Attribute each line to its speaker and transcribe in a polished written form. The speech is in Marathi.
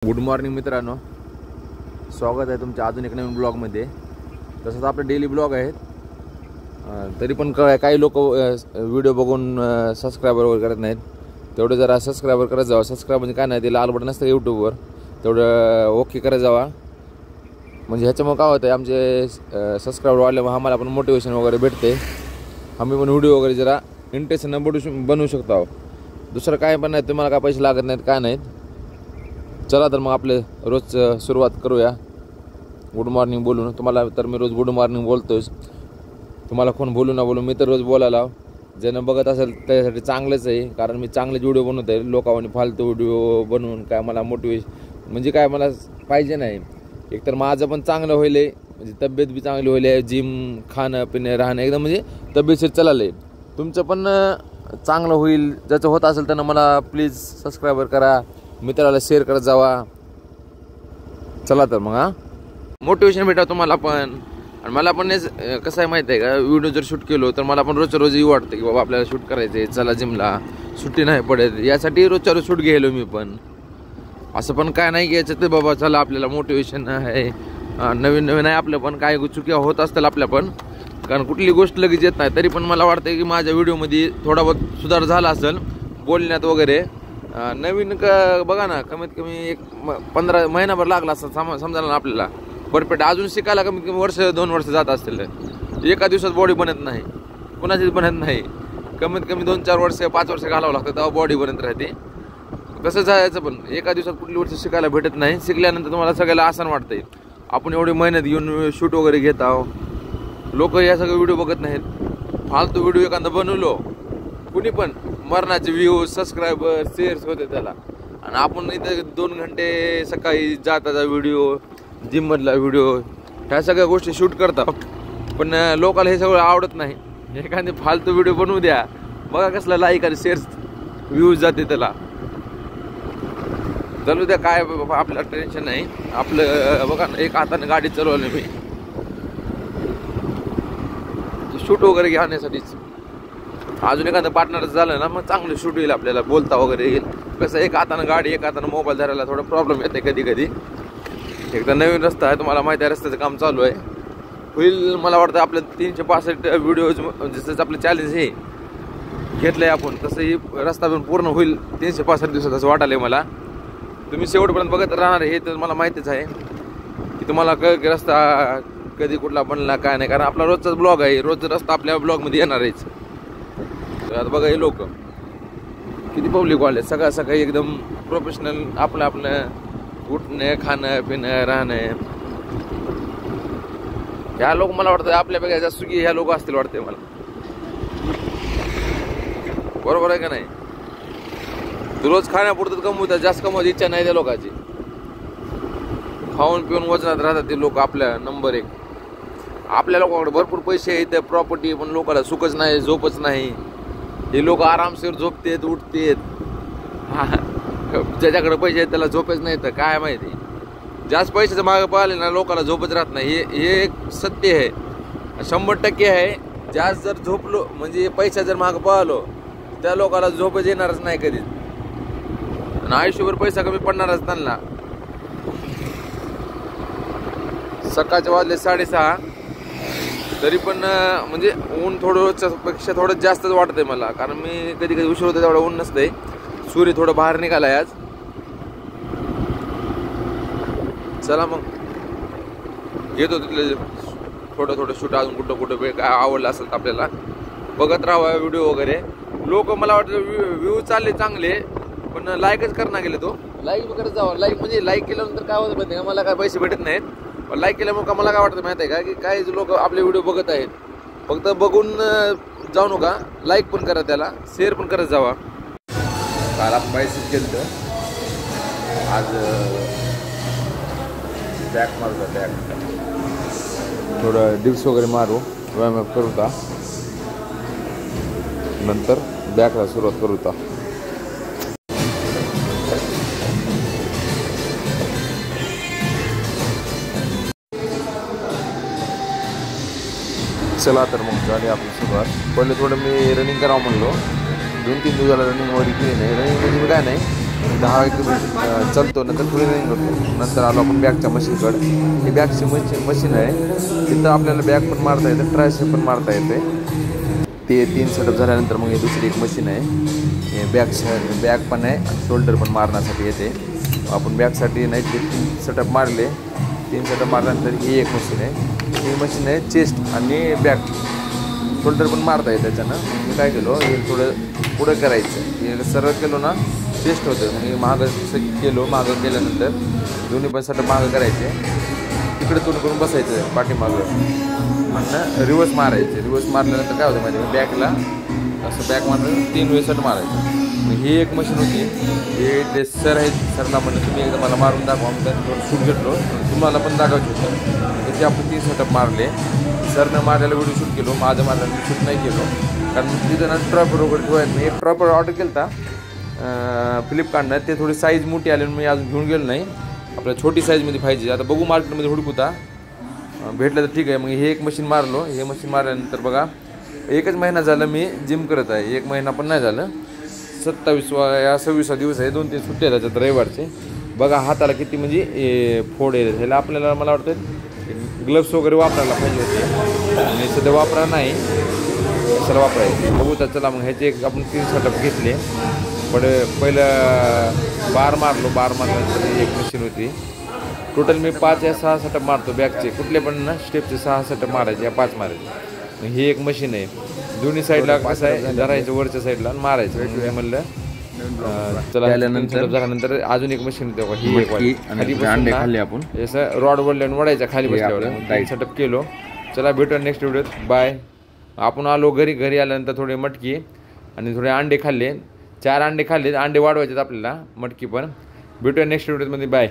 Speaker 1: गुड मॉर्निंग मित्रांनो, स्वागत आहे तुमच्या अजून एक नवीन ब्लॉगमध्ये. तसंच आपले डेली ब्लॉग आहेत. तरी पण काही लोक व्हिडिओ बघून सबस्क्रायबर वगैरे करत नाहीत. तेवढं जरा सबस्क्रायबर करत जावा. सबस्क्राईब म्हणजे काय नाही, ते लाल बटन असतं यूट्यूबवर, तेवढं ओके करत जावा. म्हणजे ह्याच्यामुळे काय होतं, आमचे सबस्क्रायबर वाढल्यामुळे आम्हाला पण मोटिवेशन वगैरे भेटते. आम्ही पण व्हिडिओ वगैरे जरा इंटरेस्टनं बनवू शकतो. दुसरं काय पण नाही, तुम्हाला काय पैसे लागत नाहीत, काय नाहीत. चला तर मग आपले रोज सुरुवात करूया गुड मॉर्निंग बोलून. तुम्हाला तर मी रोज गुड मॉर्निंग बोलतोच. तुम्हाला कोण बोलू ना बोलू, मी तर रोज बोलायला. ज्यानं बघत असेल त्यासाठी चांगलंच आहे, कारण मी चांगलेच व्हिडिओ बनवत आहे. लोकांनी फालतू व्हिडिओ बनवून काय मला मोटिवेशन म्हणजे काय मला पाहिजे नाही. एकतर माझं पण चांगलं होईल, म्हणजे तब्येत बी चांगली होईल, जिम खाणं पिणं राहणं एकदम म्हणजे तब्येतशीर चाललं आहे. तुमचं पण चांगलं होईल. ज्याचं होत असेल त्यांना मला प्लीज सबस्क्रायबर करा, मित्राला शेअर करत जावा. चला तर मग मोटिवेशन भेटा तुम्हाला पण. आणि मला पण कसं आहे माहिती आहे का, व्हिडिओ जर शूट केलो तर मला पण रोजच्या रोज वाटतं की बाबा आपल्याला शूट करायचं आहे, चला जिमला, सुट्टी नाही पडत. यासाठी रोजच्या रोज शूट घ्यायलो मी पण. असं पण काय नाही घ्यायचं ते बाबा चला आपल्याला मोटिवेशन आहे, नवीन नवीन आहे आपलं पण. काय चुक्या होत असतील आपल्या पण, कारण कुठली गोष्ट लगेच येत नाही. तरी पण मला वाटतं की माझ्या व्हिडिओमध्ये थोडा बहुत सुधार झाला असेल बोलण्यात वगैरे. नवीन बघा ना, कमीत कमी एक 15 महिनाभर लागला असं समजायला ना आपल्याला परफेक्ट. अजून शिकायला कमीत कमी वर्ष 2 वर्ष जात असतील. एका दिवसात बॉडी बनत नाही, कुणाचीच बनत नाही. कमीत कमी 2-4 वर्ष 5 वर्ष घालावं लागतं तेव्हा बॉडी बनत राहते. कसं जायचं पण एका दिवसात कुठली वर्ष शिकायला भेटत नाही. शिकल्यानंतर तुम्हाला सगळ्याला आसान वाटतंय. आपण एवढी मेहनत घेऊन शूट वगैरे घेत आहो. लोक या सगळे व्हिडिओ बघत नाहीत. फालतू व्हिडिओ एखादा बनवलो कुणी पण, मरणाचे व्ह्यूज सबस्क्रायबर शेअर्स होते त्याला. आणि आपण इथं 2 घंटे सकाळी जाताचा व्हिडिओ, जिममधला व्हिडिओ, ह्या सगळ्या गोष्टी शूट करता. पण लोकांना हे सगळं आवडत नाही. एखादी फालतू व्हिडिओ बनवू द्या, बघा कसला लाईक आणि शेअर्स व्ह्यूज जाते त्याला. चालू द्या, काय आपल्याला टेन्शन नाही. आपलं बघा ना, एक हाताने गाडी चालवली मी शूट वगैरे घेण्यासाठीच. अजून एखादं पार्टनर झालं ना मग चांगलं शूट येईल, आपल्याला बोलता वगैरे येईल. कसं एक हातानं गाडी एक हातानं मोबाईल धरायला थोडा प्रॉब्लेम येते कधी कधी. एकदा नवीन रस्ता आहे, तुम्हाला माहिती आहे, रस्त्याचं काम चालू आहे. होईल मला वाटतं आपलं 365 व्हिडिओज जसं आपलं चॅलेंज हे घेतलं आहे आपण, तसंही रस्ता पण पूर्ण होईल 365 दिवसात असं वाटायला आहे मला. तुम्ही शेवटपर्यंत बघत राहणार हे तर मला माहितीच आहे की तुम्हाला रस्ता कधी कुठला बनला काय नाही. कारण आपला रोजचाच ब्लॉग आहे, रोज रस्ता आपल्या ब्लॉगमध्ये येणार आहेच. आता बघा हे लोक किती पब्लिक वाढले, सकाळ सकाळी एकदम प्रोफेशनल आपलं उठणं खाणं पिणं राहणं. ह्या लोक मला वाटतं आपल्यापेक्षा जास्त सुखी ह्या लोक असतील वाटते मला. बरोबर आहे का नाही? रोज खाण्यापुरतं कमवतात, जास्त कमवायची इच्छा नाही त्या लोकांची. खाऊन पिऊन वजनात राहतात ते लोक आपल्या नंबर 1. आपल्या लोकांकडे भरपूर पैसे आहेत, प्रॉपर्टी, पण लोकांना सुखच नाही, झोपच नाही. हे लोक आरामशीर झोपतेत उठतेत. ज्याच्याकडे पैसे आहेत त्याला झोपच नाही, तर काय माहिती. जास्त पैशाचं मागं पाहिले ना लोकांना झोपच राहत नाही. हे एक सत्य आहे, 100% आहे. जास्त जर झोपलो म्हणजे पैसा जर मागं पाहिलो त्या लोकांना झोपच येणारच नाही कधीच. आणि आयुष्यभर पैसा कमी पडणारच त्यांना. सकाळच्या वाजले 6:30 तरी पण म्हणजे ऊन थोडं रोजच्यापेक्षा थोडं जास्तच वाटतंय मला. कारण मी कधी कधी उशीर होतं तेवढं ऊन नसतंय. सूर्य थोडं बाहेर निघालाय आज. चला मग घेतो तिथले थोडं शूट. अजून कुठं काय आवडलं असेल तर आपल्याला बघत राहावं व्हिडिओ वगैरे. लोक मला वाटतं व्ह्यू चालले चांगले, पण लाईकच करणं गेले. तो लाईक वगैरे जावं. लाईक म्हणजे लाईक केल्यानंतर काय होतं माहिती आहे का, मला काय पैसे भेटत नाहीत. पण लाईक केल्यामुळे का मला काय वाटतं माहिती आहे का, की काही लोक आपले व्हिडिओ बघत आहेत, फक्त बघून जाऊ नका, लाईक पण करा, त्याला शेअर पण करत जावा. काल आपण बायसेप केलं तर आज बॅक मारू, बॅक थोडं डिप्स वगैरे मारू, व्यायाम करूता, नंतर बॅकला सुरुवात करूता. चला तर मग झाली आपली सुरुवात. पहिले थोडं मी रनिंग करावं म्हणलो, 2-3 दिवसाला रनिंग वगैरे केली नाही. रनिंग म्हणजे काय नाही, 10 मिनिट चालतो, नंतर थोडी रनिंग करतो. नंतर आलो आपण बॅगच्या मशीनकडे. ही बॅगची मशीन आहे. तिथं आपल्याला बॅग पण मारता येते, ट्रायसेप पण मारता येते. ते 3 सेटअप झाल्यानंतर मग ही दुसरी एक मशीन आहे. हे बॅग पण आहे आणि शोल्डर पण मारण्यासाठी येते. आपण बॅगसाठी नाही ते 3 सेटअप मारले. 3 सेटअप मारल्यानंतर ही एक मशीन आहे. ही मशीन आहे चेस्ट आणि बॅक. शोल्डर पण मारता येते त्याच्यानं. मी काय केलो, हे थोडं पुढं करायचं. हे सरळ केलो ना चेस्ट होतं. मग मागं केल्यानंतर दोन्ही पण सेटअप मागं करायचे. इकडे तोंड करून बसायचं पाठीमागं आणि रिवर्स मारायचे. रिवर्स मारल्यानंतर काय होतं माहिती बॅकला असं बॅक मारलं 3 वेळेस सेट मारायचं. मग ही एक मशीन होती. हे ते सर आहेत, सरला म्हणलं तुम्ही एकदा मला मारून दाखवा. मग त्यांनी शूट घेतलो, तुम्हाला पण दाखवायचं होतं. त्याचे आपण 3 सेटअप मारले. सरनं मारायला व्हिडिओ शूट केलो, माझं मारायला शूट नाही केलो, कारण तिथं ना ट्रॉपर वगैरे ठेवायचं. मी एक ट्रॉपर ऑर्डर केलं होता फ्लिपकार्टनं. ते थोडी साईज मोठी आली, मी अजून घेऊन गेलो नाही. आपल्याला छोटी साईजमध्ये पाहिजे. आता बघू मार्केटमध्ये हुडकुता भेटलं तर ठीक आहे. मग हे एक मशीन मारलो. हे मशीन मारल्यानंतर बघा 1च महिना झालं मी जिम करत आहे. 1 महिना पण नाही झालं. 26वा दिवस आहे. 2-3 सुट्ट्या आहेत त्याच्यात रविवारचे. बघा हाताला किती म्हणजे फोड आहे. ह्याला आपल्याला मला वाटतं ग्लव्स वगैरे वापरायला पाहिजे होते आणि सध्या वापरा नाही, कशाला वापरायचे बघू तर. चला मग ह्याचे एक आपण 3 सेटअप घेतले. पण पहिलं बार मारल्यानंतर एक मशीन होती. टोटल मी 5 या 6 सेटअप मारतो बॅगचे. कुठले पण ना स्टेपचे 6 सेटअप मारायचे या 5 मारायचे. ही एक मशीन आहे. दोन्ही साईडला कसं आहे धरायचं वरच्या साईडला आणि मारायचं. म्हणलं चला झाल्यानंतर अजून एक मशीन होते. ही एक खाली अंडे खाल्ले आपण. जसं रॉड वडल्यानं वडायचा खाली बसल्यावर सेटअप केलो. चला भेटूया नेक्स्ट व्हिडिओत. बाय. आपण आलो घरी आल्यानंतर थोडे मटकी आणि थोडे अंडे खाल्ले. 4 अंडे खाल्ले. अंडे वाढवायचे आपल्याला, मटकी पण. भेटूया नेक्स्ट व्हिडिओमध्ये. बाय.